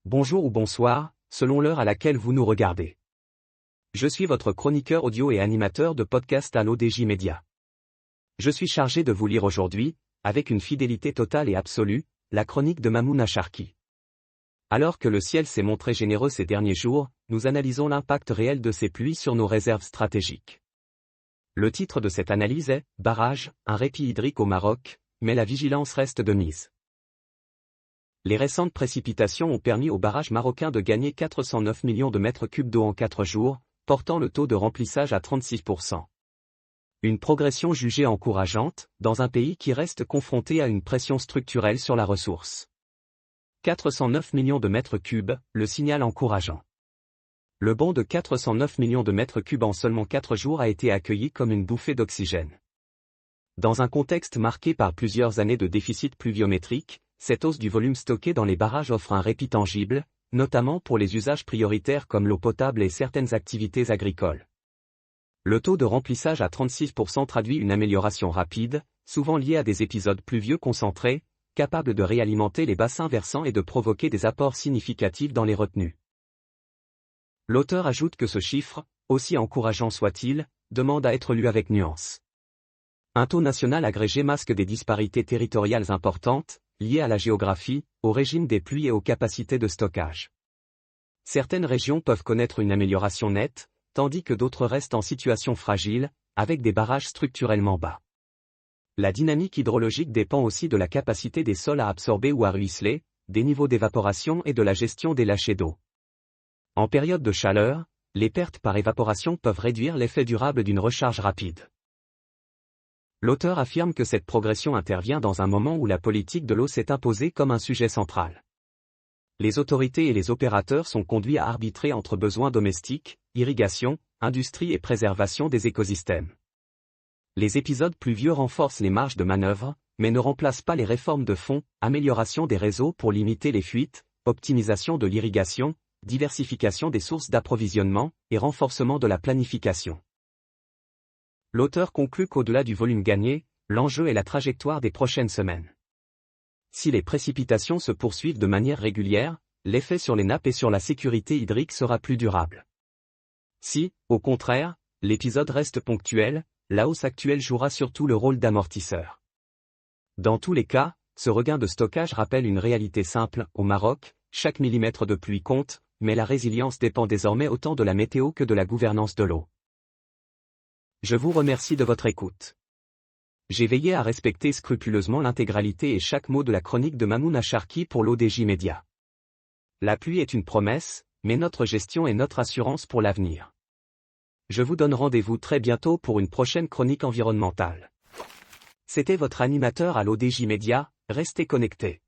bonjour ou bonsoir, selon l'heure à laquelle vous nous regardez. Je suis votre chroniqueur audio et animateur de podcast à l'ODJ Média. Je suis chargé de vous lire aujourd'hui, avec une fidélité totale et absolue, la chronique de Mamouna Sharki. Alors que le ciel s'est montré généreux ces derniers jours, nous analysons l'impact réel de ces pluies sur nos réserves stratégiques. Le titre de cette analyse est « Barrage, un répit hydrique au Maroc, mais la vigilance reste de mise ». Les récentes précipitations ont permis au barrage marocain de gagner 409 millions de mètres cubes d'eau en 4 jours, portant le taux de remplissage à 36%. Une progression jugée encourageante, dans un pays qui reste confronté à une pression structurelle sur la ressource. 409 millions de mètres cubes, le signal encourageant. Le bond de 409 millions de mètres cubes en seulement 4 jours a été accueilli comme une bouffée d'oxygène. Dans un contexte marqué par plusieurs années de déficit pluviométrique, cette hausse du volume stocké dans les barrages offre un répit tangible, notamment pour les usages prioritaires comme l'eau potable et certaines activités agricoles. Le taux de remplissage à 36% traduit une amélioration rapide, souvent liée à des épisodes pluvieux concentrés, capables de réalimenter les bassins versants et de provoquer des apports significatifs dans les retenues. L'auteur ajoute que ce chiffre, aussi encourageant soit-il, demande à être lu avec nuance. Un taux national agrégé masque des disparités territoriales importantes, liées à la géographie, au régime des pluies et aux capacités de stockage. Certaines régions peuvent connaître une amélioration nette, tandis que d'autres restent en situation fragile, avec des barrages structurellement bas. La dynamique hydrologique dépend aussi de la capacité des sols à absorber ou à ruisseler, des niveaux d'évaporation et de la gestion des lâchers d'eau. En période de chaleur, les pertes par évaporation peuvent réduire l'effet durable d'une recharge rapide. L'auteur affirme que cette progression intervient dans un moment où la politique de l'eau s'est imposée comme un sujet central. Les autorités et les opérateurs sont conduits à arbitrer entre besoins domestiques, irrigation, industrie et préservation des écosystèmes. Les épisodes pluvieux renforcent les marges de manœuvre, mais ne remplacent pas les réformes de fond, amélioration des réseaux pour limiter les fuites, optimisation de l'irrigation, diversification des sources d'approvisionnement et renforcement de la planification. L'auteur conclut qu'au-delà du volume gagné, l'enjeu est la trajectoire des prochaines semaines. Si les précipitations se poursuivent de manière régulière, l'effet sur les nappes et sur la sécurité hydrique sera plus durable. Si, au contraire, l'épisode reste ponctuel, la hausse actuelle jouera surtout le rôle d'amortisseur. Dans tous les cas, ce regain de stockage rappelle une réalité simple, au Maroc, chaque millimètre de pluie compte, mais la résilience dépend désormais autant de la météo que de la gouvernance de l'eau. Je vous remercie de votre écoute. J'ai veillé à respecter scrupuleusement l'intégralité et chaque mot de la chronique de Mamouna Sharki pour l'ODJ Média. La pluie est une promesse, mais notre gestion est notre assurance pour l'avenir. Je vous donne rendez-vous très bientôt pour une prochaine chronique environnementale. C'était votre animateur à l'ODJ Média, restez connectés.